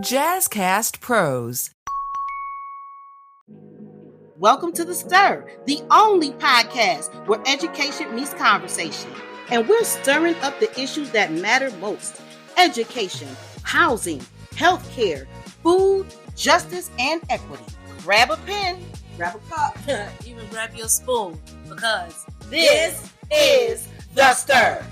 Jazzcast Pros. Welcome to The Stir, the only podcast where education meets conversation. And we're stirring up the issues that matter most: education, housing, healthcare, food, justice, and equity. Grab a pen, grab a cup, even grab your spoon, because this is The Stir.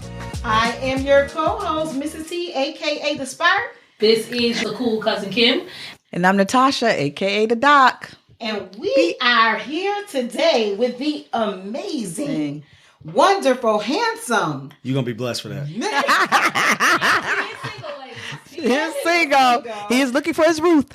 I am your co-host, Mrs. T, aka The Spark. This is the cool cousin Kim. And I'm Natasha, aka the Doc. And we are here today with the amazing, wonderful, handsome. You're going to be blessed for that. He's single. He is looking for his Ruth.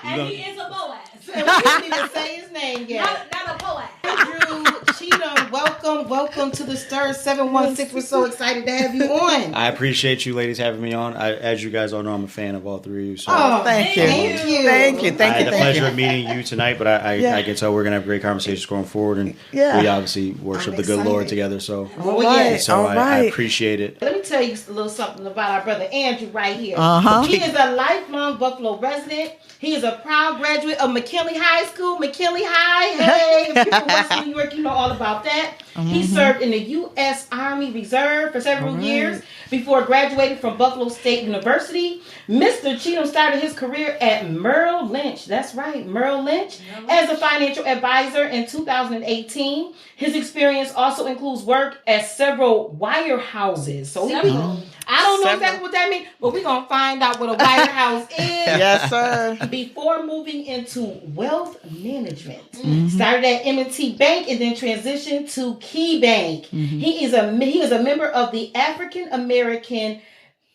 And he is a Boaz. And we didn't even say his name yet. Not a Boaz. Andrew Cheatham, welcome to the Stir 716. We're so excited to have you on. I appreciate you ladies having me on. As you guys all know, I'm a fan of all three of you. So Thank you. I had the pleasure of meeting you tonight, but I can tell we're going to have great conversations going forward, and we obviously worship the good Lord together. So, I appreciate it. Let me tell you a little something about our brother Andrew right here. He is a lifelong Buffalo resident. He is a proud graduate of McKinley High School. McKinley High, hey, if you're from West New York, you know all about that. He served in the U.S. Army Reserve for several years before graduating from Buffalo State University. Mr. Cheatham started his career at Merrill Lynch. That's right, Merrill Lynch, as a financial advisor in 2018. His experience also includes work at several wirehouses. So I don't know exactly what that means, but we're going to find out what a wirehouse is. Yes, sir. Before moving into wealth management. Started at M&T Bank and then transitioned to Key Bank. He is a member of the African American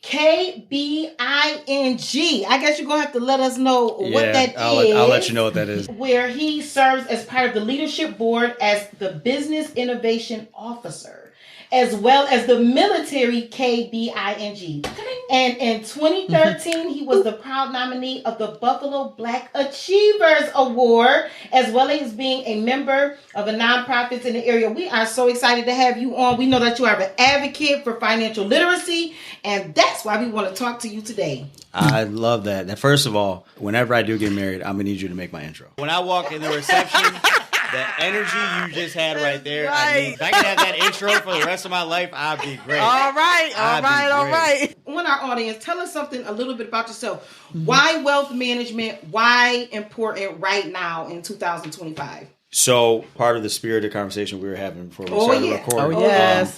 KBING. I guess you're going to have to let us know what that is. I'll let you know what that is. Where he serves as part of the leadership board as the Business Innovation Officer, as well as the military KBING. And in 2013, he was the proud nominee of the Buffalo Black Achievers Award, as well as being a member of a nonprofit in the area. We are so excited to have you on. We know that you are an advocate for financial literacy, and that's why we want to talk to you today. I love that. Now, first of all, whenever I do get married, I'm going to need you to make my intro. When I walk in the reception, the energy you just had right there, if I could have that intro for the rest of my life, I'd be great. All right. Want our audience, tell us something a little bit about yourself. Why wealth management? Why important right now in 2025? So part of the spirit of conversation we were having before we started recording.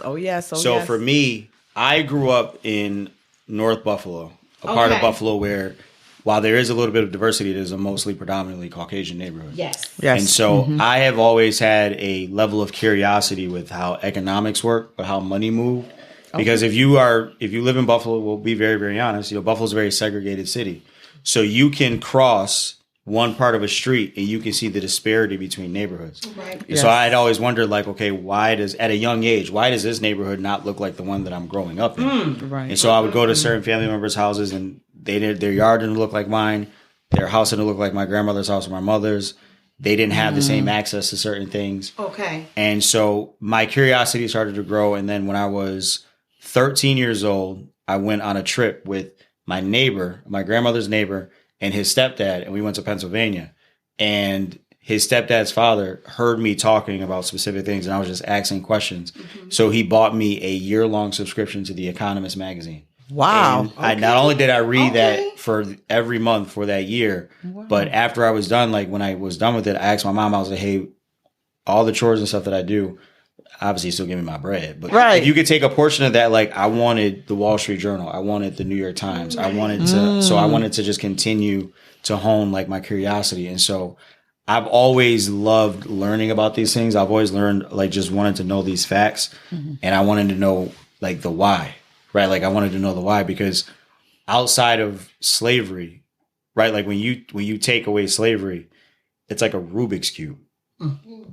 Oh yes. So for me, I grew up in North Buffalo, a part of Buffalo where, while there is a little bit of diversity, it is a mostly predominantly Caucasian neighborhood. Yes. And so I have always had a level of curiosity with how economics work, but how money moved. Because if you live in Buffalo, we'll be very, very honest, Buffalo's a very segregated city. So you can cross one part of a street and you can see the disparity between neighborhoods. Right. Yes. So I'd always wondered, at a young age, why does this neighborhood not look like the one that I'm growing up in? Right. And so I would go to certain family members' houses and their yard didn't look like mine. Their house didn't look like my grandmother's house or my mother's. They didn't have the same access to certain things. Okay. And so my curiosity started to grow. And then when I was 13 years old, I went on a trip with my neighbor, my grandmother's neighbor, and his stepdad. And we went to Pennsylvania. And his stepdad's father heard me talking about specific things. And I was just asking questions. So he bought me a year-long subscription to The Economist magazine. Wow. And not only did I read that for every month for that year, but after I was done, when I was done with it, I asked my mom, I was like, hey, all the chores and stuff that I do, obviously still give me my bread. But if you could take a portion of that, I wanted the Wall Street Journal. I wanted the New York Times. I wanted to just continue to hone my curiosity. And so I've always loved learning about these things. I've always learned, just wanted to know these facts. And I wanted to know the why. Right, I wanted to know the why, because outside of slavery, right, when you take away slavery, it's like a Rubik's cube.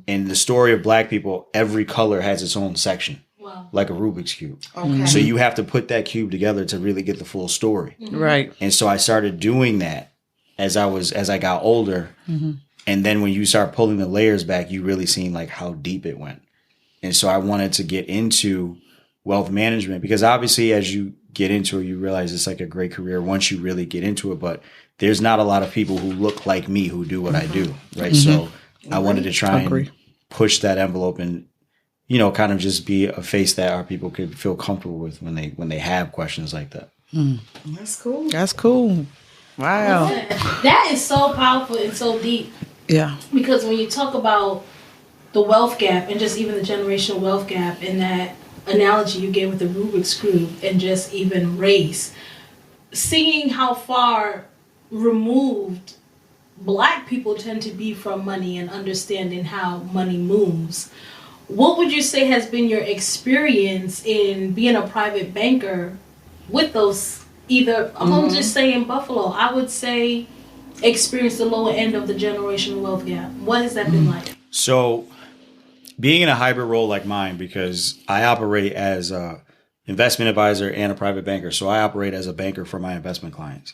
In the story of Black people, every color has its own section, like a Rubik's cube. Okay. So you have to put that cube together to really get the full story. Right. And so I started doing that as I got older, and then when you start pulling the layers back, you really seen how deep it went. And so I wanted to get into wealth management, because obviously as you get into it, you realize it's like a great career once you really get into it. But there's not a lot of people who look like me who do what I do, right? So I wanted to try and push that envelope and, you know, kind of just be a face that our people could feel comfortable with when they have questions like that. That's cool. That's cool. Wow. That is so powerful and so deep. Yeah. Because when you talk about the wealth gap and just even the generational wealth gap and that analogy you gave with the Rubik's Cube and just even race, seeing how far removed Black people tend to be from money and understanding how money moves, what would you say has been your experience in being a private banker with those, either, I'm going to just say in Buffalo, I would say experience the lower end of the generational wealth gap. What has that been like? So being in a hybrid role like mine, because I operate as a investment advisor and a private banker. So I operate as a banker for my investment clients.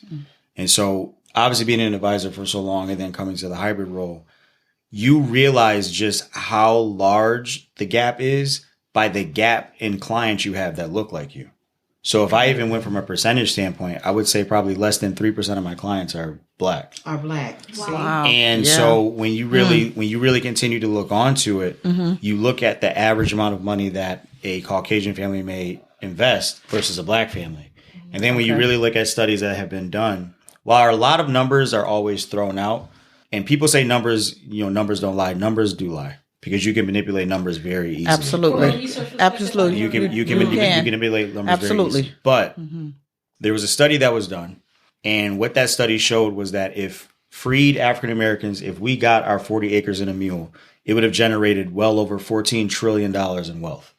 And so obviously being an advisor for so long and then coming to the hybrid role, you realize just how large the gap is by the gap in clients you have that look like you. So if I even went from a percentage standpoint, I would say probably less than 3% of my clients are Black. Wow. And so when you really continue to look onto it, you look at the average amount of money that a Caucasian family may invest versus a Black family. And then when you really look at studies that have been done, while a lot of numbers are always thrown out, and people say numbers, you know, numbers don't lie, numbers do lie. Because you can manipulate numbers very easily. Absolutely. Absolutely. You can manipulate numbers very easily. But there was a study that was done. And what that study showed was that if freed African Americans, if we got our 40 acres and a mule, it would have generated well over $14 trillion in wealth.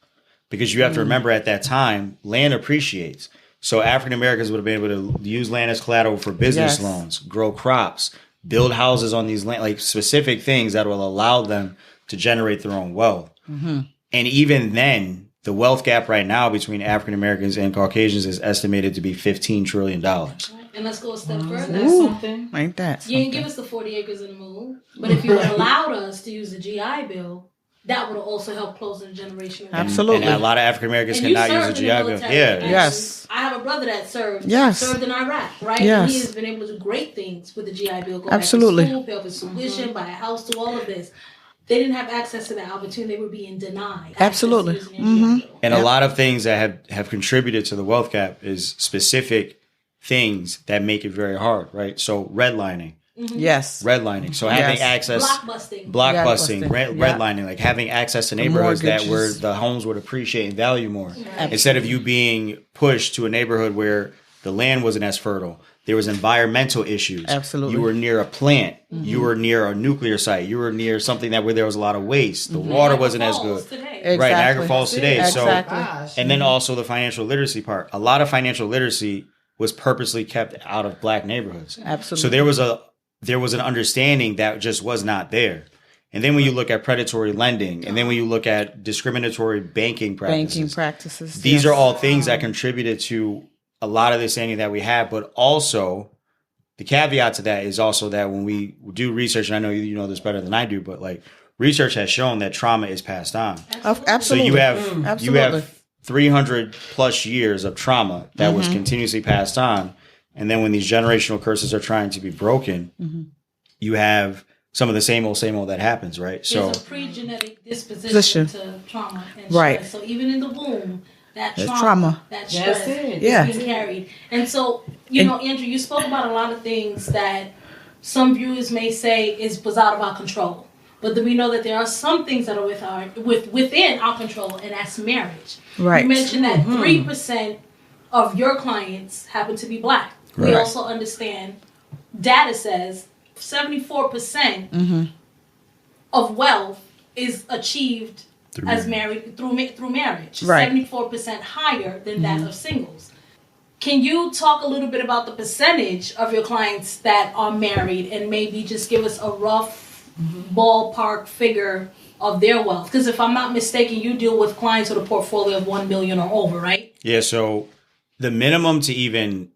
Because you have to remember at that time, land appreciates. So African Americans would have been able to use land as collateral for business loans, grow crops, build houses on these land, like specific things that will allow them to generate their own wealth. And even then, the wealth gap right now between African Americans and Caucasians is estimated to be $15 trillion. And let's go a step further. That's something. Ain't that something? You didn't give us the 40 acres and a mule, but if you allowed us to use the GI Bill, that would have also helped close the generation. Absolutely. And a lot of African Americans cannot use the GI Bill. Yeah. Yes. I have a brother that served in Iraq, right? Yes. And he has been able to do great things with the GI Bill. Go Absolutely. back to school, pay off his tuition, buy a house, do all of this. They didn't have access to that opportunity. They were being denied. Absolutely. And a lot of things that have contributed to the wealth gap is specific things that make it very hard, right? So redlining. Yes. Redlining. So having access. Blockbusting. Redlining. Like having access to neighborhoods that where the homes would appreciate and value more. Instead of you being pushed to a neighborhood where the land wasn't as fertile. There was environmental issues. Absolutely. You were near a plant. You were near a nuclear site. You were near something where there was a lot of waste. The water wasn't as good. Exactly. Right, Niagara Falls today. Exactly. So, and then also the financial literacy part. A lot of financial literacy was purposely kept out of Black neighborhoods. Absolutely. So there was an understanding that just was not there. And then when you look at predatory lending, and then when you look at discriminatory banking practices, these are all things that contributed to a lot of the understanding that we have. But also, the caveat to that is also that when we do research, and I know you know this better than I do, but like research has shown that trauma is passed on. Absolutely. So you have 300 plus years of trauma that was continuously passed on. And then when these generational curses are trying to be broken, you have some of the same old that happens, right? There's a pre-genetic disposition to trauma and stress. So even in the womb, that trauma, that stress is being carried. And so, you know, Andrew, you spoke about a lot of things that some viewers may say was out of our control. But then we know that there are some things that are within our control, and that's marriage. Right. You mentioned that 3% of your clients happen to be Black. Right. We also understand data says 74% of wealth is achieved as married through marriage. Right. 74% higher than that of singles. Can you talk a little bit about the percentage of your clients that are married and maybe just give us a rough ballpark figure of their wealth? Because if I'm not mistaken, you deal with clients with a portfolio of $1 million or over, right? Yeah. So the minimum to even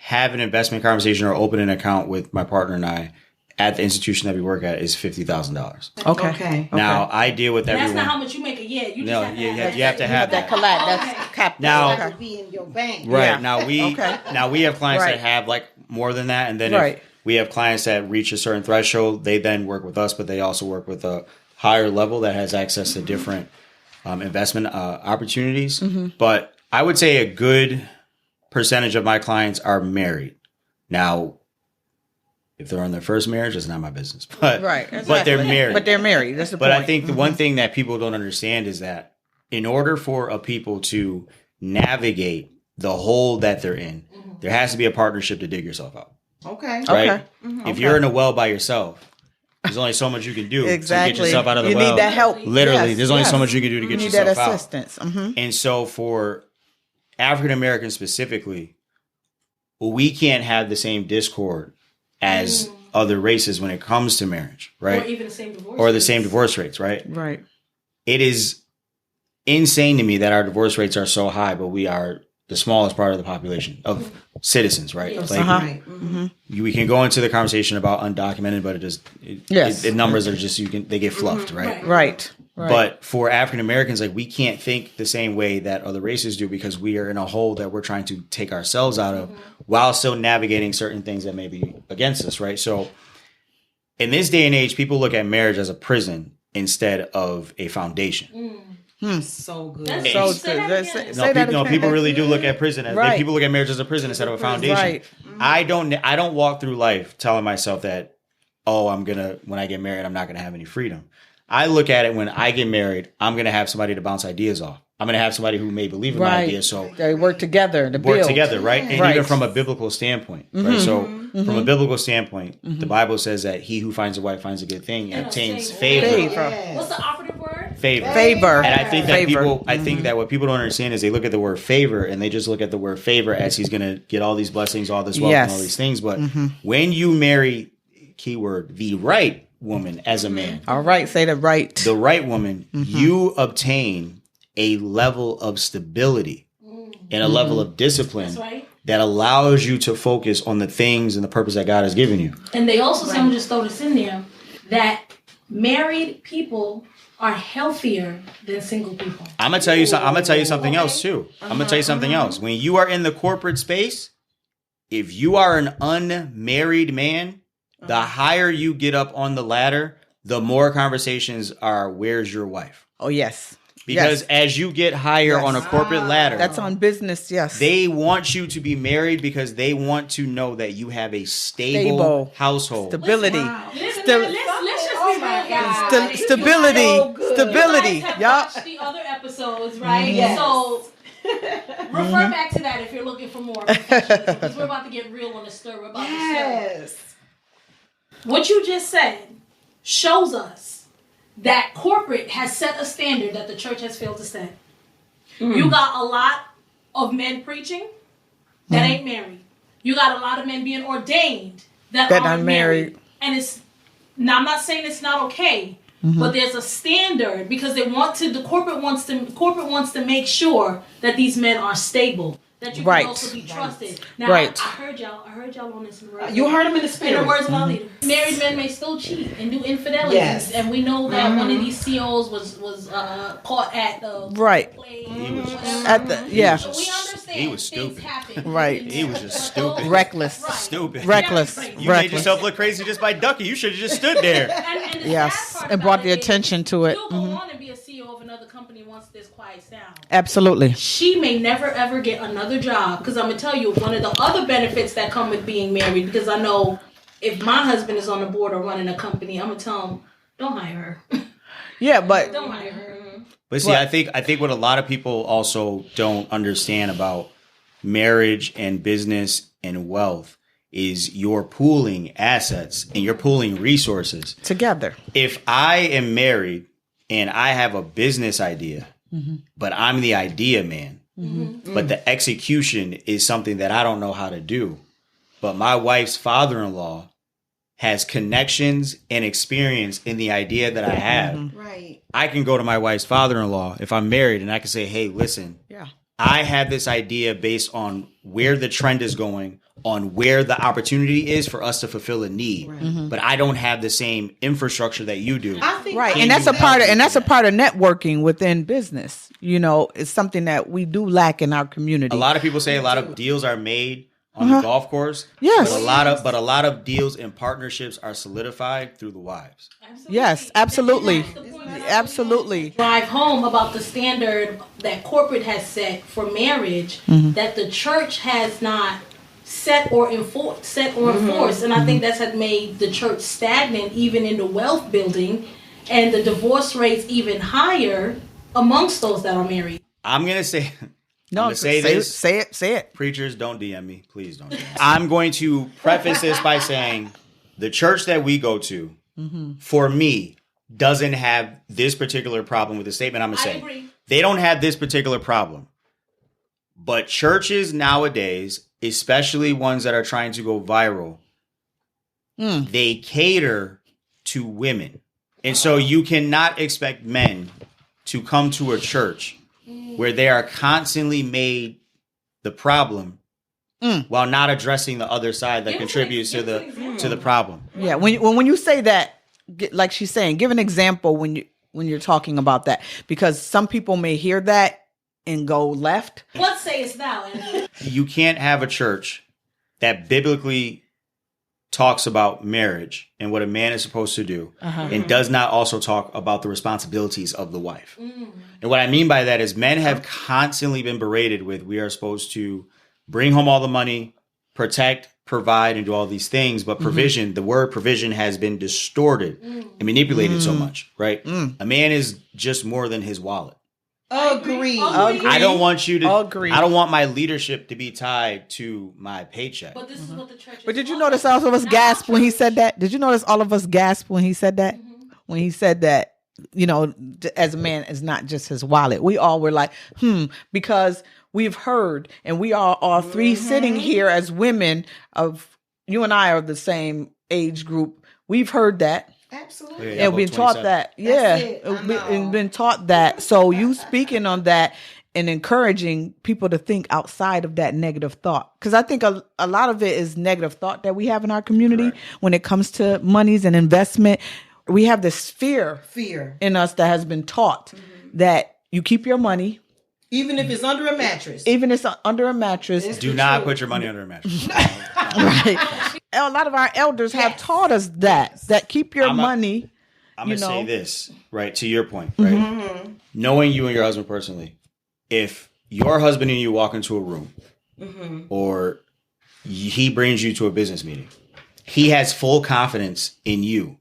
have an investment conversation or open an account with my partner and I at the institution that we work at is $50,000. Okay. Now I deal with everyone. That's not how much you make a year. You just you have to have that collab. That's capital. Now, be in your bank. right. Yeah. Now we have clients that have like more than that, and then if we have clients that reach a certain threshold, they then work with us, but they also work with a higher level that has access to different investment opportunities. But I would say a good percentage of my clients are married. Now, if they're on their first marriage, it's not my business. But but they're married. But they're married. That's the point. But I think the one thing that people don't understand is that in order for a people to navigate the hole that they're in, there has to be a partnership to dig yourself out. Okay. Right? If you're in a well by yourself, there's only so much you can do to get yourself out of the well. You need that help. Literally, there's only so much you can do to get yourself out. You need that assistance. And so for African Americans specifically, we can't have the same discord as other races when it comes to marriage, right? Or even the same divorce Or the same divorce rates, right? Right. It is insane to me that our divorce rates are so high, but we are the smallest part of the population of citizens, right? Yes. Like we can go into the conversation about undocumented, but the numbers are just they get fluffed, right? Right. But for African Americans, like we can't think the same way that other races do because we are in a hole that we're trying to take ourselves out of while still navigating certain things that may be against us, right? So in this day and age, people look at marriage as a prison instead of a foundation. So good. So good. People really do look at prison as people look at marriage as a prison instead of a foundation. Right. I don't walk through life telling myself that, when I get married, I'm not gonna have any freedom. I look at it when I get married, I'm gonna have somebody to bounce ideas off. I'm gonna have somebody who may believe in my ideas. So they work together to work build. together, right? And even from a biblical standpoint, right? So from a biblical standpoint, the Bible says that he who finds a wife finds a good thing and obtains favor. Yes. What's the operative word? Favor. And I think that I think that what people don't understand is they look at the word favor and they just look at the word favor as he's going to get all these blessings, all this wealth, and all these things. But when you marry, keyword, the right woman as a man. All right. Say the right woman, you obtain a level of stability and a level of discipline that allows you to focus on the things and the purpose that God has given you. And they also say, I'm just throw this in there, that married people are healthier than single people. I'm gonna tell you something else too. I'm gonna tell you something else. When you are in the corporate space, if you are an unmarried man, the higher you get up on the ladder, the more conversations are, where's your wife? Oh, yes. Because as you get higher on a corporate ladder, that's on business, yes. They want you to be married because they want to know that you have a stable household. Stability. Let's just be real, guys. Stability. Watch the other episodes, right? Yes. So refer back to that if you're looking for more professionalism, because we're about to get real on the stir. We're about to stir. What you just said shows us that corporate has set a standard that the church has failed to set. You got a lot of men preaching that ain't married. You got a lot of men being ordained that aren't married. And now I'm not saying it's not okay, but there's a standard because the corporate wants to make sure that these men are stable. That you can also be trusted. Now, I heard y'all on this. You heard him in the spirit. In the words of our leader. Married men may still cheat and do infidelities. Yes. And we know that one of these CEOs was caught at the play. He was So we understand. He was stupid. He was just stupid. Reckless. Right. Stupid. Reckless. You made yourself look crazy just by ducking. You should have just stood there. And the yes. sad part And brought about the it attention to it. You'll go on and be a CEO of another company once this quiets down. Absolutely. She may never ever get another job because I'm going to tell you one of the other benefits that come with being married, because I know if my husband is on the board or running a company, I'm going to tell him, don't hire her. Yeah, but Don't hire her. But see, I think what a lot of people also don't understand about marriage and business and wealth is you're pooling assets and you're pooling resources together. If I am married and I have a business idea, but I'm the idea man, but the execution is something that I don't know how to do, but my wife's father-in-law has connections and experience in the idea that I have. Right. I can go to my wife's father-in-law if I'm married and I can say, hey, listen, I have this idea based on where the trend is going, on where the opportunity is for us to fulfill a need. Right. But I don't have the same infrastructure that you do. I think right. And that's a part of networking within business. You know, it's something that we do lack in our community. A lot of people say a lot of deals are made on the golf course. Yes. But a lot of deals and partnerships are solidified through the wives. Absolutely. Yes, absolutely. Absolutely. Drive home about the standard that corporate has set for marriage that the church has not set or enforced. And I think that's had made the church stagnant even in the wealth building, and the divorce rates even higher amongst those that are married. I'm going to say... No, I'm gonna say this. Say it. Preachers, don't DM me. Please don't DM me. I'm going to preface this by saying the church that we go to, for me, doesn't have this particular problem with the statement I'm going to say. Agree. They don't have this particular problem. But churches nowadays, especially ones that are trying to go viral, they cater to women. And so you cannot expect men to come to a church where they are constantly made the problem while not addressing the other side that contributes to the problem. Yeah, when you say that, like she's saying, give an example when you're talking about that, because some people may hear that and go left. Let's say it's now. You can't have a church that biblically talks about marriage and what a man is supposed to do and does not also talk about the responsibilities of the wife. And what I mean by that is men have constantly been berated with, we are supposed to bring home all the money, protect, provide, and do all these things. But provision, the word provision has been distorted and manipulated so much, right? A man is just more than his wallet. Agree. I don't want you to. Agree. I don't want my leadership to be tied to my paycheck. But this is what the church. But did you notice all of us gasped when he said that? Did you notice all of us gasped when he said that? When he said that, you know, as a man, is not just his wallet. We all were like, because we've heard, and we are all three sitting here as women you and I are the same age group. We've heard that. Absolutely. And we've been taught that. We've been taught that. So you speaking on that and encouraging people to think outside of that negative thought. Because I think a lot of it is negative thought that we have in our community when it comes to monies and investment. We have this fear in us that has been taught that you keep your money. Even if it's under a mattress. Do not put your money under a mattress. Right. A lot of our elders have taught us that keep your money. I'm going to say this, right, to your point, right? Knowing you and your husband personally, if your husband and you walk into a room or he brings you to a business meeting, he has full confidence in you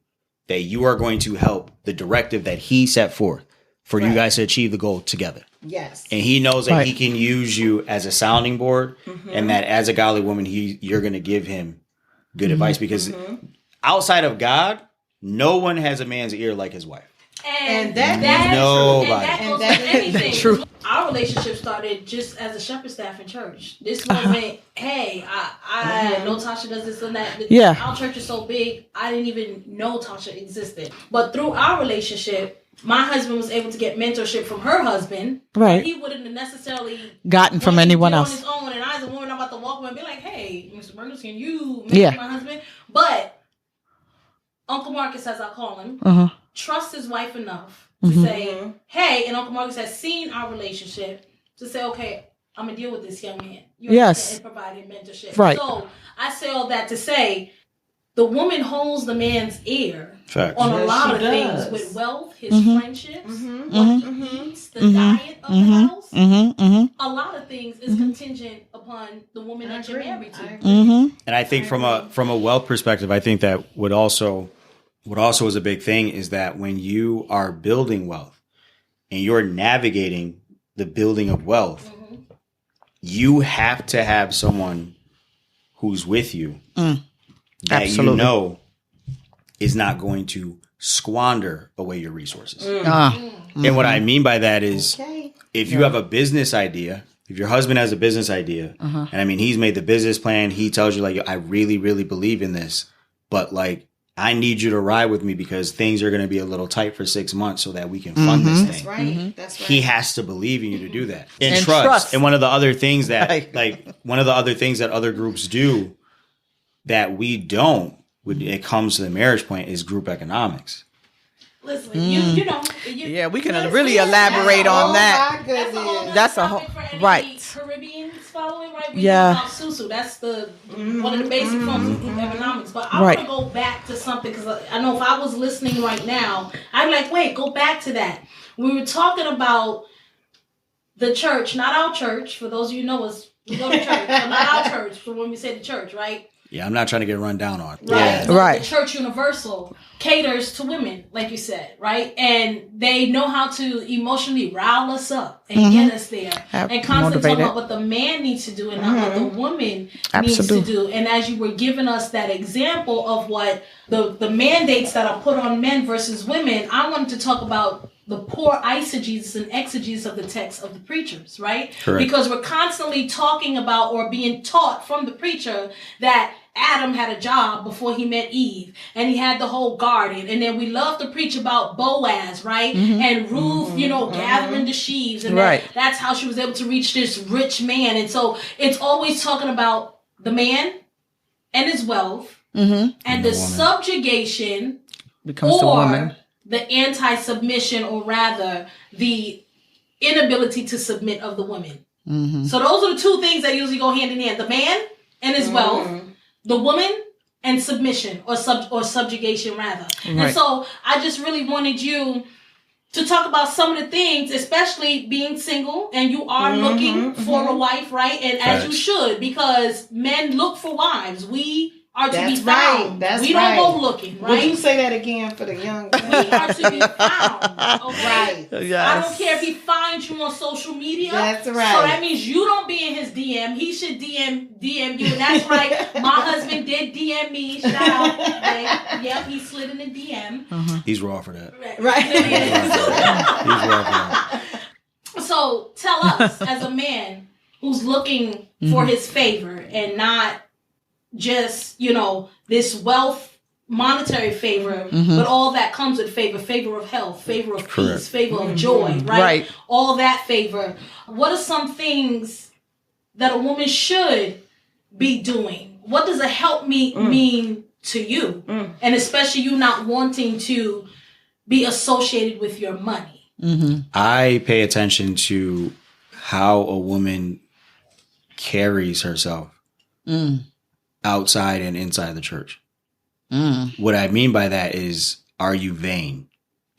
that you are going to help the directive that he set forth for you guys to achieve the goal together. Yes. And he knows that he can use you as a sounding board and that as a godly woman, you're going to give him good advice, because outside of God, no one has a man's ear like his wife. And that goes with anything. True. Our relationship started just as a shepherd staff in church. This wasn't, hey, I know Tasha does this and that. Yeah. Our church is so big, I didn't even know Tasha existed. But through our relationship, my husband was able to get mentorship from her husband. Right. He wouldn't have necessarily gotten from anyone else. On his own, and I, as a woman, I'm about to walk away and be like, hey, Mr. Burgess, can you mentor my husband? But Uncle Marcus, as I call him, trusts his wife enough to say, hey, and Uncle Marcus has seen our relationship to say, okay, I'm going to deal with this young man. And providing mentorship. Right. So I say all that to say, the woman holds the man's ear on a lot of things with wealth, his friendships, what he eats, the diet of the house. A lot of things is contingent upon the woman that you're married to. And I think from a wealth perspective, I think that what also is a big thing is that when you are building wealth and you're navigating the building of wealth, you have to have someone who's with you that you know is not going to squander away your resources. And what I mean by that is if you have a business idea, if your husband has a business idea, and I mean, he's made the business plan, he tells you like, I really, really believe in this, but like, I need you to ride with me because things are going to be a little tight for 6 months so that we can fund this thing. That's right. That's right. He has to believe in you to do that. And trust. And one of the other things that, one of the other things that other groups do that we don't when it comes to the marriage point is group economics. Listen, you know. Yeah, we can really elaborate on that. My goodness. That's a whole right. Caribbean following, right? We Yeah. talk about Susu. That's the one of the basic forms of group economics. But I want to go back to something because I know if I was listening right now, I'd be like, wait, go back to that. We were talking about the church, not our church. For those of you who know us, we go to church, but not our church. For when we say the church, right? Yeah, I'm not trying to get run down on. Right. Yeah. The Church Universal caters to women, like you said, right? And they know how to emotionally rile us up and get us there. And constantly talk about what the man needs to do and not what the woman needs to do. And as you were giving us that example of what the mandates that are put on men versus women, I wanted to talk about the poor eisegesis and exegesis of the text of the preachers, right? Correct. Because we're constantly talking about or being taught from the preacher that Adam had a job before he met Eve, and he had the whole garden. And then we love to preach about Boaz, right? And Ruth, gathering the sheaves, and that's how she was able to reach this rich man. And so it's always talking about the man and his wealth and the subjugation becomes the woman. The anti-submission, or rather, the inability to submit of the woman. So those are the two things that usually go hand in hand: the man and his wealth, the woman and submission, or subjugation, rather. Right. And so I just really wanted you to talk about some of the things, especially being single and you are looking for a wife, right? And as you should, because men look for wives. We are to be found. We don't go looking, right? Would you say that again for the young? We are to be found. Okay? Right. Yes. I don't care if he finds you on social media. That's right. So that means you don't be in his DM. He should DM you. And that's right. My husband did DM me. Shout out. Right? Yep, he slid in the DM. He's raw for that. Right. He's raw for that. So tell us, as a man who's looking for his favor and not just, this wealth, monetary favor, but all that comes with favor of health, favor of peace, favor of joy, right? All that favor. What are some things that a woman should be doing? What does a helpmeet mean to you? And especially you not wanting to be associated with your money. I pay attention to how a woman carries herself outside and inside the church. What I mean by that is, are you vain?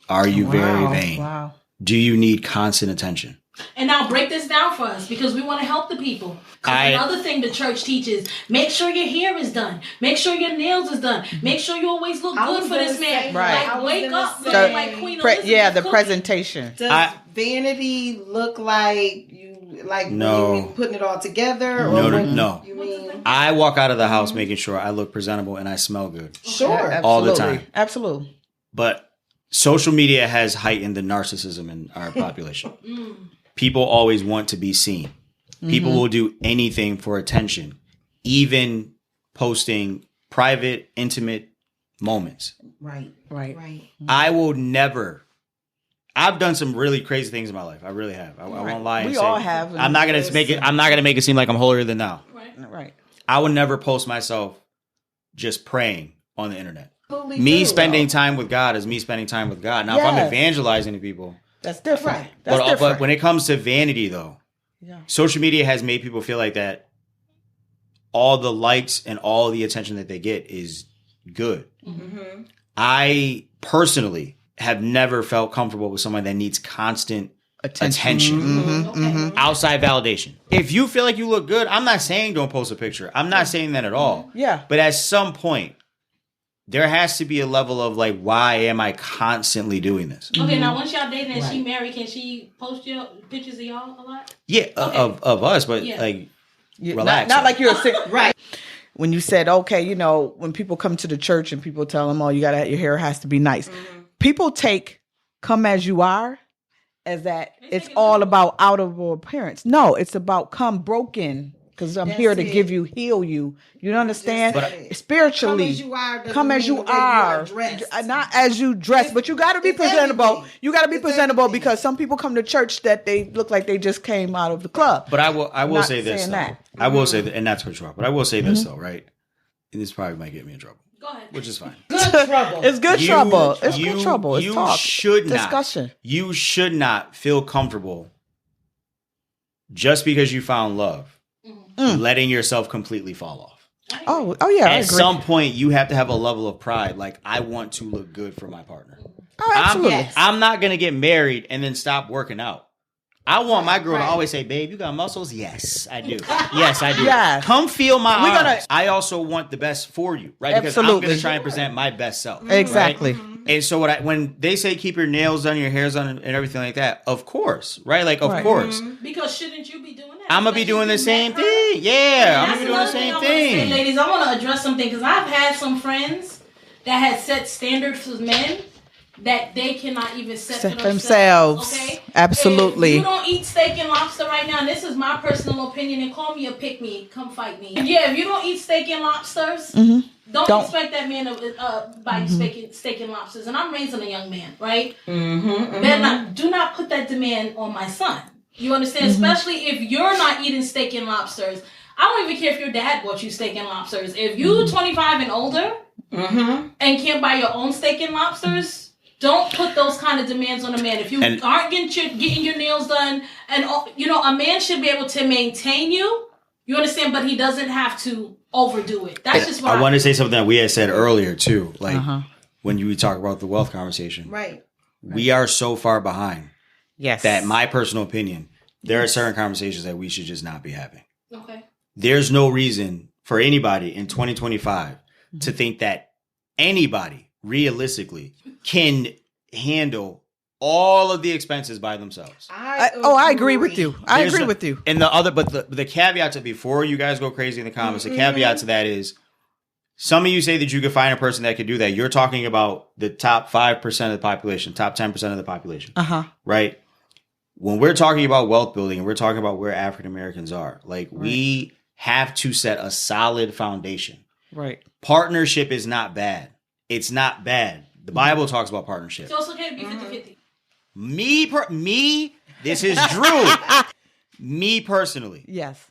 Are you very vain? Wow. Do you need constant attention? And now break this down for us, because we want to help the people. Another thing the church teaches: make sure your hair is done, make sure your nails is done, make sure you always look good for this man. Like, wake up, looking like Queen Elizabeth. The presentation. Does vanity look like you? Like, no. You putting it all together? No. You mean? I walk out of the house making sure I look presentable and I smell good. Sure. All the time. Absolutely. But social media has heightened the narcissism in our population. People always want to be seen. People will do anything for attention, even posting private, intimate moments. Right. I will never. I've done some really crazy things in my life. I really have. I won't lie. We all have. I'm not gonna make it. I'm not gonna make it seem like I'm holier than thou. Right. I would never post myself just praying on the internet. Me spending time with God is me spending time with God. Now, if I'm evangelizing to people, that's different. But when it comes to vanity, though, social media has made people feel like that all the likes and all the attention that they get is good. I personally have never felt comfortable with someone that needs constant attention. Outside validation. If you feel like you look good, I'm not saying don't post a picture. I'm not saying that at all. Yeah. But at some point, there has to be a level of like, why am I constantly doing this? Okay, now once y'all dating and she married, can she post your pictures of y'all a lot? Yeah, of us, but like, relax. Not like you're a sick. Right. When you said, okay, when people come to the church and people tell them, your hair has to be nice. People take come as you are as that it's all about outward appearance. No, it's about come broken because I'm here to heal you. You understand? But spiritually, come as you are, not as you dress. But you got to be presentable. Everything. You got to be presentable because some people come to church that they look like they just came out of the club. But I will say this. I will say that, and not to cut you off, but I will say this though, right? And this probably might get me in trouble. Go ahead. Which is fine. Good trouble. It's good trouble. It's good trouble. It's talk. Discussion. You should not feel comfortable just because you found love, letting yourself completely fall off. Oh yeah. At some point, you have to have a level of pride. Like, I want to look good for my partner. Oh, absolutely. I'm not going to get married and then stop working out. I want my girl to always say, babe, you got muscles? Yes, I do. Yes, I do. Yes. Come feel my arms. I also want the best for you, right? Because I'm going to try and present my best self. Exactly. Right? And so when they say keep your nails done, your hair's done, and everything like that, of course, right? Like, of course. Because shouldn't you be doing that? I'm going to be doing the same thing. Yeah, I'm going to be doing the same thing. Ladies, I want to address something because I've had some friends that had set standards for men that they cannot even set for themselves. Okay? Absolutely. If you don't eat steak and lobster right now, and this is my personal opinion, and call me a pick me, come fight me. Yeah, if you don't eat steak and lobsters, don't expect that man to buy you steak and lobsters. And I'm raising a young man, right? Do not put that demand on my son. You understand? Especially if you're not eating steak and lobsters. I don't even care if your dad bought you steak and lobsters. If you're 25 and older and can't buy your own steak and lobsters, don't put those kind of demands on a man. If you aren't getting your nails done, and a man should be able to maintain you. You understand, but he doesn't have to overdo it. That's just what I want to say something that we had said earlier too. Like when you talk about the wealth conversation, right? We are so far behind. Yes, that my personal opinion. There are certain conversations that we should just not be having. Okay. There's no reason for anybody in 2025 to think that anybody realistically can handle all of the expenses by themselves. I agree with you. I agree with you. And the caveat to, before you guys go crazy in the comments, the caveat to that is, some of you say that you could find a person that could do that. You're talking about the top 5% of the population, top 10% of the population. Right? When we're talking about wealth building, and we're talking about where African Americans are, we have to set a solid foundation. Right. Partnership is not bad. It's not bad. The Bible talks about partnership. It's also okay to be 50-50. Me, this is Drew. Me personally. Yes.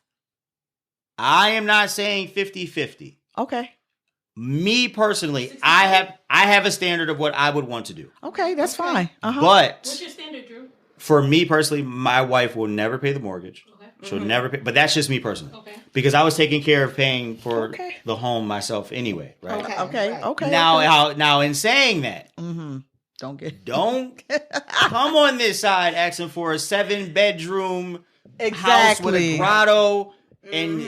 I am not saying 50-50. Okay. Me personally, I have a standard of what I would want to do. Okay, that's fine. But what's your standard, Drew? For me personally, my wife will never pay the mortgage. She'll never pay, but that's just me personally. Okay. Because I was taking care of paying for the home myself anyway, right? Okay. Now in saying that, don't come on this side asking for a 7-bedroom house with a grotto. And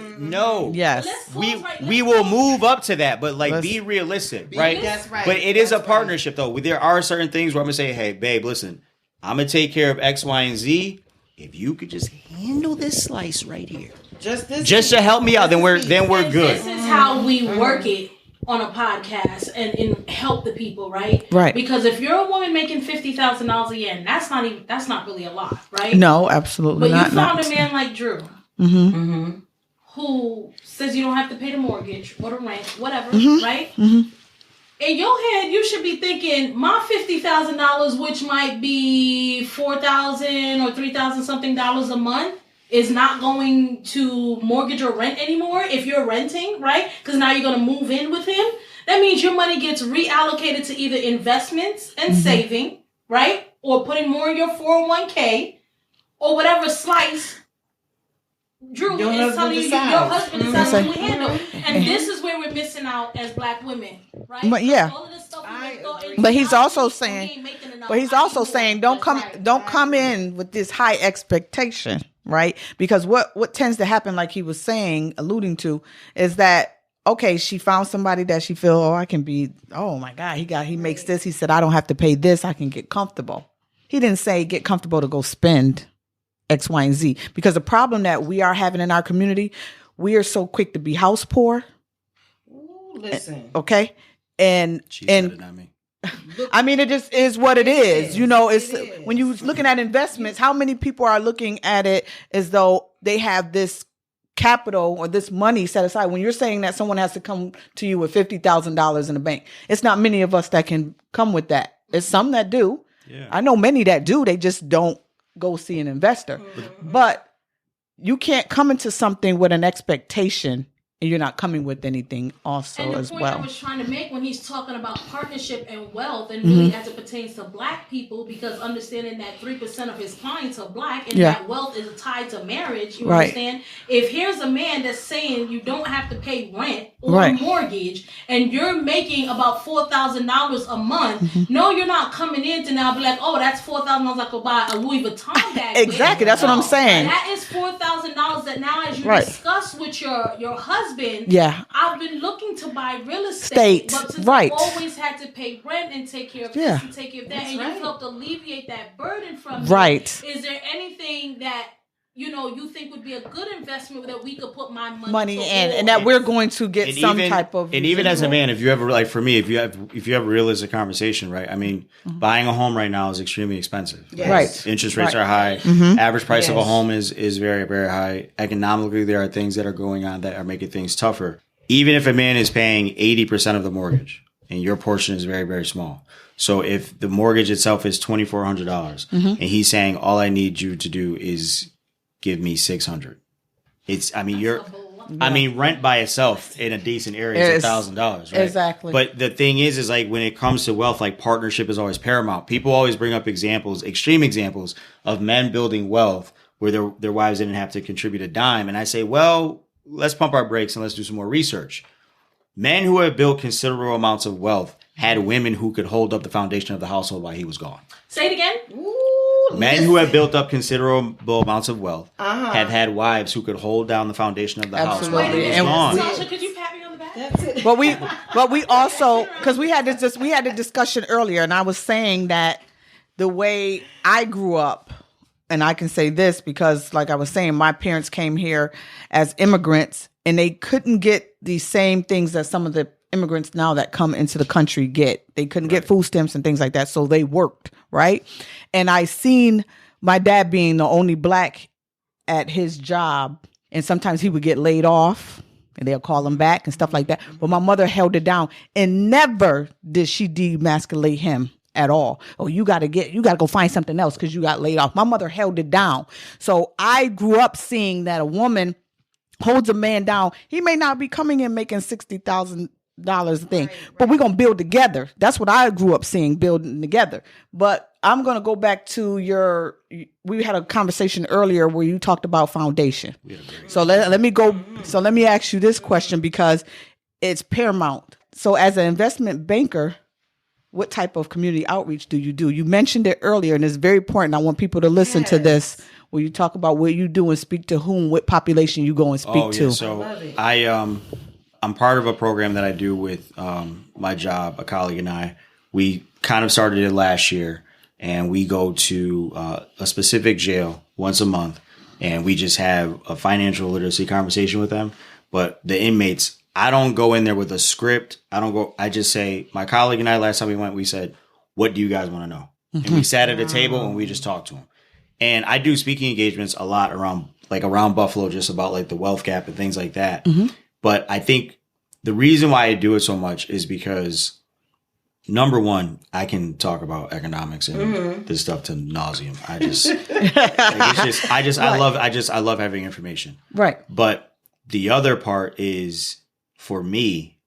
we will move up to that, but be realistic, right? That's right. But it is a partnership, though. There are certain things where I'm gonna say, "Hey, babe, listen, I'm gonna take care of X, Y, and Z. If you could just handle this slice right here, just to help me out, then we're good." This is how we work it on a podcast and help the people, right? Right. Because if you're a woman making $50,000 a year, and that's not really a lot, right? No, absolutely not. But you found a man like Drew, who says you don't have to pay the mortgage or the rent, whatever, right? In your head, you should be thinking, my $50,000, which might be $4,000 or $3,000 something a month, is not going to mortgage or rent anymore if you're renting, right? Because now you're going to move in with him. That means your money gets reallocated to either investments and saving, right? Or putting more in your 401k or whatever slice Drew is telling you your husband is telling you to handle. And this is where we're missing out as black women, right? But yeah. All of this stuff but he's also saying don't come in with this high expectation, right? Because what tends to happen, like he was saying, alluding to, is that okay, she found somebody that she feel, I can be, oh my God, he makes this. He said, I don't have to pay this. I can get comfortable. He didn't say get comfortable to go spend X, Y, and Z. Because the problem that we are having in our community, we are so quick to be house poor. Ooh, listen. Okay? And I mean, it just is what it is. It's when you're looking at investments, how many people are looking at it as though they have this capital or this money set aside. When you're saying that someone has to come to you with $50,000 in the bank, it's not many of us that can come with that. There's some that do. Yeah. I know many that do. They just don't go see an investor. Mm-hmm. But you can't come into something with an expectation and you're not coming with anything also as well. And the point I was trying to make when he's talking about partnership and wealth, and really as it pertains to Black people, because understanding that 3% of his clients are Black, and that wealth is tied to marriage, you understand? If here's a man that's saying you don't have to pay rent or mortgage, and you're making about $4,000 a month, no, you're not coming in to now be like, oh, that's $4,000 I could buy a Louis Vuitton bag. Exactly, that's what I'm saying. That is $4,000 that now as you discuss with your husband, I've been looking to buy real estate, but since I've always had to pay rent and take care of this and take care of that, and you've helped alleviate that burden from me. Right. Is there anything that you think would be a good investment that we could put my money in, and that we're going to get type of. And even as a man, if you ever like for me, if you have a realistic conversation, right? I mean, buying a home right now is extremely expensive. Yes. Right. Interest rates are high. Mm-hmm. Average price of a home is very, very high. Economically, there are things that are going on that are making things tougher. Even if a man is paying 80% of the mortgage and your portion is very, very small. So if the mortgage itself is $2,400 and he's saying all I need you to do is give me $600. Rent by itself in a decent area is $1,000, right? Exactly. But the thing is like when it comes to wealth, like partnership is always paramount. People always bring up extreme examples of men building wealth where their wives didn't have to contribute a dime. And I say, well, let's pump our brakes and let's do some more research. Men who have built considerable amounts of wealth had women who could hold up the foundation of the household while he was gone. Say it again. Men who have built up considerable amounts of wealth have had wives who could hold down the foundation of the house while he was gone. Natasha, could you pat me on the back? That's it. But we also, because we had a discussion earlier, and I was saying that the way I grew up, and I can say this because, like I was saying, my parents came here as immigrants, and they couldn't get the same things that some of the immigrants now that come into the country get. They couldn't get food stamps and things like that, so they worked, right? And I seen my dad being the only Black at his job, and sometimes he would get laid off, and they'll call him back and stuff like that. But my mother held it down, and never did she demasculate him at all. Oh, you got to go find something else because you got laid off. My mother held it down. So I grew up seeing that a woman holds a man down. He may not be coming in making $60,000 a thing, but we're going to build together. That's what I grew up seeing, building together. But I'm going to go back to we had a conversation earlier where you talked about foundation. So let me ask you this question because it's paramount. So as an investment banker, what type of community outreach do? You mentioned it earlier, and it's very important. I want people to listen to this. Where you talk about what you do and speak to whom, what population you go and speak to. So I'm part of a program that I do with my job, a colleague and I. We kind of started it last year, and we go to a specific jail once a month, and we just have a financial literacy conversation with them. But the inmates, I don't go in there with a script. I just say, my colleague and I, last time we went, we said, what do you guys want to know? Mm-hmm. And we sat at a table and we just talked to them. And I do speaking engagements a lot around Buffalo, just about like the wealth gap and things like that. Mm-hmm. But I think the reason why I do it so much is because, number one, I can talk about economics and this stuff to nauseum. I love having information. Right. But the other part is, for me,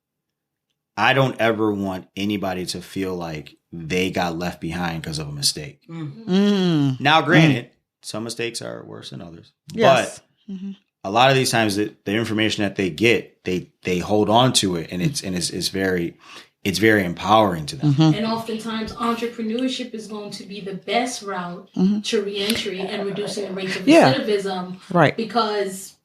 I don't ever want anybody to feel like they got left behind because of a mistake. Now, granted, some mistakes are worse than others. Yes. But a lot of these times, the information that they get, they hold on to it, and it's very empowering to them. And oftentimes, entrepreneurship is going to be the best route to reentry and reducing the rate of recidivism. Right. Because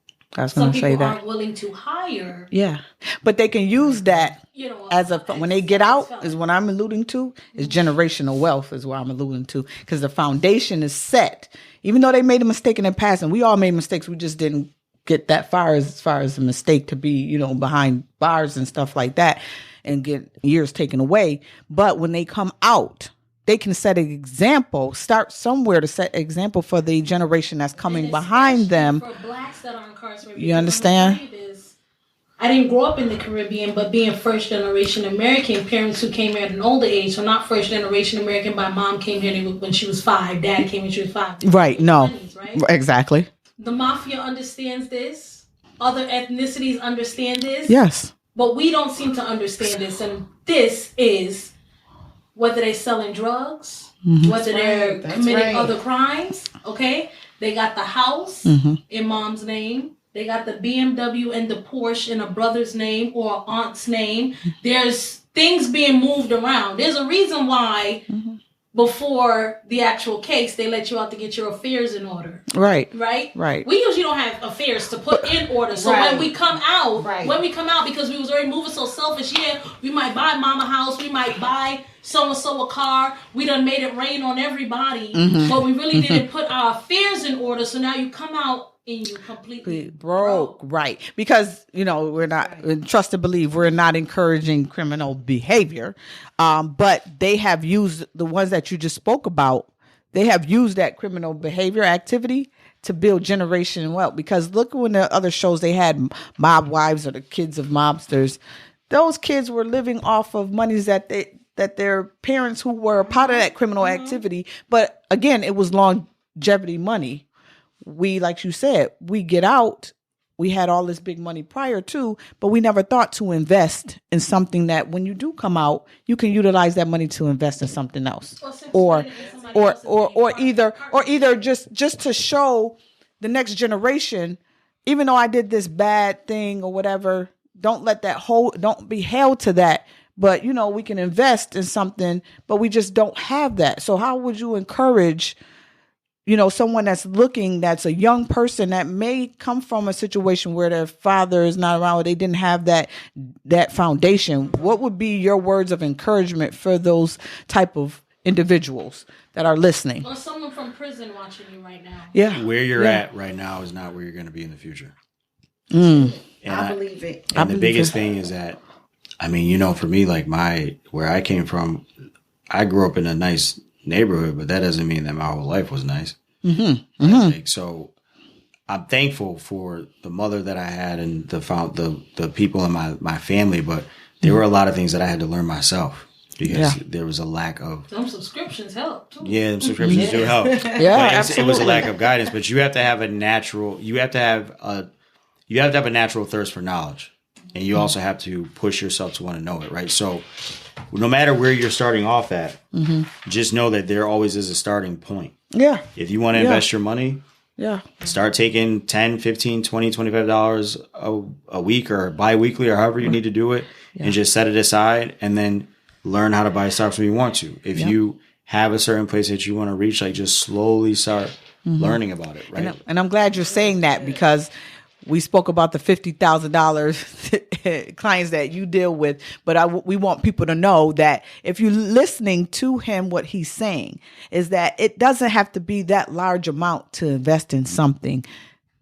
some people aren't willing to hire. Yeah. But they can use that as when they get out, is what I'm alluding to, is generational wealth is what I'm alluding to. Because the foundation is set. Even though they made a mistake in the past, and we all made mistakes, we just didn't get that far as a mistake to be, behind bars and stuff like that and get years taken away. But when they come out, they can set an example, start somewhere to set an example for the generation that's coming behind them. For blacks that are incarcerated, you understand? I didn't grow up in the Caribbean, but being first generation American, parents who came here at an older age, so not first generation American, my mom came here when she was 5, dad came when she was 5. Right, no. 20s, right? Exactly. The mafia understands this. Other ethnicities understand this. Yes. But we don't seem to understand this. And this is whether they're selling drugs, whether they're committing other crimes, okay? They got the house in mom's name. They got the BMW and the Porsche in a brother's name or aunt's name. There's things being moved around. There's a reason why before the actual case, they let you out to get your affairs in order. Right. Right? Right. We usually don't have affairs to put in order. So when we come out, because we was already moving so selfish, we might buy mama a house, we might buy so-and-so a car, we done made it rain on everybody, but we really didn't put our affairs in order, so now you come out and you completely broke. Right. Because, we're not, trust and believe, we're not encouraging criminal behavior. But they have used, the ones that you just spoke about, they have used that criminal behavior activity to build generation wealth. Because look, when the other shows they had mob wives or the kids of mobsters, those kids were living off of monies that their parents who were a part of that criminal activity. But again, it was longevity money. We, like you said, we get out, we had all this big money prior to, but we never thought to invest in something that when you do come out, you can utilize that money to invest in something else. Or either just to show the next generation, even though I did this bad thing or whatever, don't be held to that. But, we can invest in something, but we just don't have that. So how would you encourage someone that's a young person that may come from a situation where their father is not around, or they didn't have that foundation? What would be your words of encouragement for those type of individuals that are listening? Or someone from prison watching you right now. Yeah. Where you're at right now is not where you're going to be in the future. And I believe it. And the biggest thing is that, for me, like where I came from, I grew up in a nice neighborhood, but that doesn't mean that my whole life was nice. So I'm thankful for the mother that I had and the people in my family, but there were a lot of things that I had to learn myself because there was a lack of. Some subscriptions help too. Yeah, them subscriptions do help. It was a lack of guidance, but you have to have a natural thirst for knowledge, and you also have to push yourself to want to know it, right? So no matter where you're starting off at, just know that there always is a starting point. Yeah. If you want to invest your money, start taking $10, $15, $20, $25 a week or bi-weekly or however you need to do it, and just set it aside and then learn how to buy stocks when you want to. If you have a certain place that you want to reach, just slowly start learning about it, right? And I'm glad you're saying that, because we spoke about the $50,000 clients that you deal with, but we want people to know that if you're listening to him, what he's saying is that it doesn't have to be that large amount to invest in something.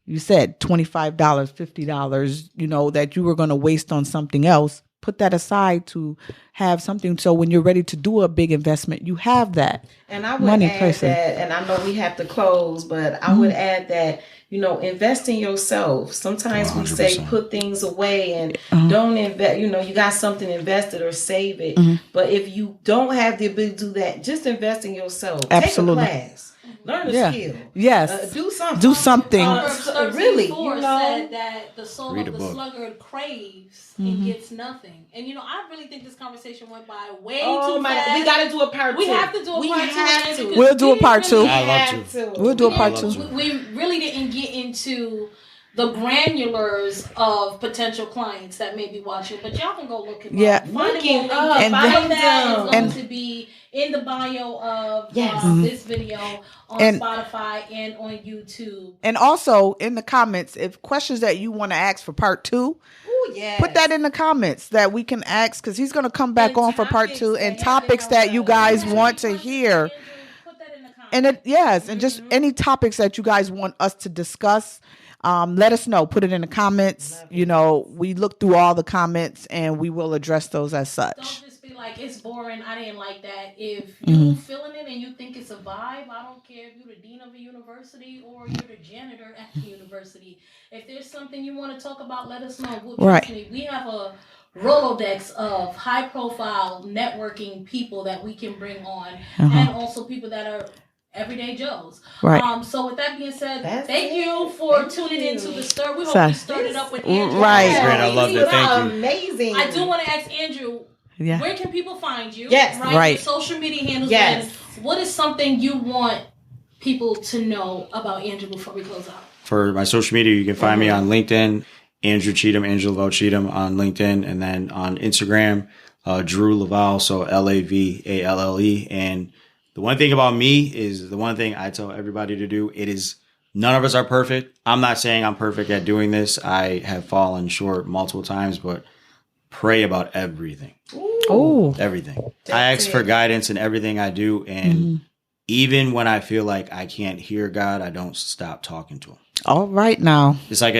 You said $25, $50, that you were going to waste on something else. Put that aside to have something, so when you're ready to do a big investment, you have that. And I would add that, and I know we have to close, but I would add that, invest in yourself. Sometimes 100%. We say put things away and don't invest, you got something invested or save it. But if you don't have the ability to do that, just invest in yourself. Absolutely. Take a class. Learn a skill. Yes. Do something. Really, said that the soul of the sluggard craves and gets nothing. And I really think this conversation went by way too fast. We got to do a part 2. We have to do a part 2. We'll do a part 2. I love to. We'll do a part 2. We really didn't get into the granulars of potential clients that may be watching, but y'all can go look at looking up, and that is going to be in the bio of this video on Spotify and on YouTube. And also in the comments, if questions that you want to ask for part 2, put that in the comments that we can ask, because he's going to come back on for part 2, and topics that you guys want to hear. Put that in the comments. And just any topics that you guys want us to discuss. Let us know. Put it in the comments. We look through all the comments and we will address those as such. Don't just be like, like it's boring, I didn't like that. If you feeling it and you think it's a vibe, I don't care if you're the dean of a university or you're the janitor at the university. If there's something you want to talk about, let us know. Trust me, we have a Rolodex of high profile networking people that we can bring on, and also people that are everyday Joes. Right. So with that being said, thank you for tuning into The Stir. We hope we started up with Andrew. Right. Great, I love that. Thank you. Amazing. I do want to ask Andrew, where can people find you? Yes. Right. Your social media handles. Yes. And what is something you want people to know about Andrew before we close out? For my social media, you can find me on LinkedIn, Andrew Cheatham, Andrew Lavelle Cheatham on LinkedIn, and then on Instagram, Drew Lavelle, so Lavalle. And the one thing about me is the one thing I tell everybody to do. It is none of us are perfect. I'm not saying I'm perfect at doing this. I have fallen short multiple times, but pray about everything. Ooh. Everything. I ask for guidance in everything I do. And even when I feel like I can't hear God, I don't stop talking to him. All right now. It's like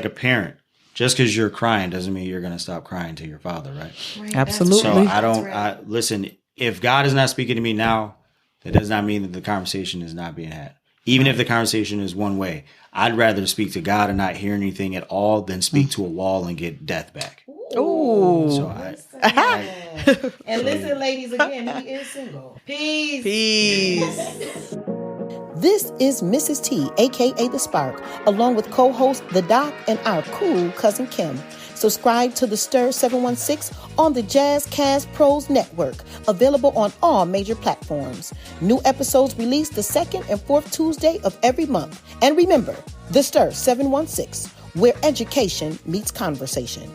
a parent. Just because you're crying doesn't mean you're going to stop crying to your father, right? Absolutely. So listen, if God is not speaking to me now, that does not mean that the conversation is not being had. Even if the conversation is one way, I'd rather speak to God and not hear anything at all than speak to a wall and get death back. Ooh. So and listen, ladies, again, he is single. Peace. This is Mrs. T, a.k.a. The Spark, along with co-host The Doc and our cool cousin Kim. Subscribe to The Stir 716 on the Jazzcast Pros Network, available on all major platforms. New episodes released the second and fourth Tuesday of every month. And remember, The Stir 716, where education meets conversation.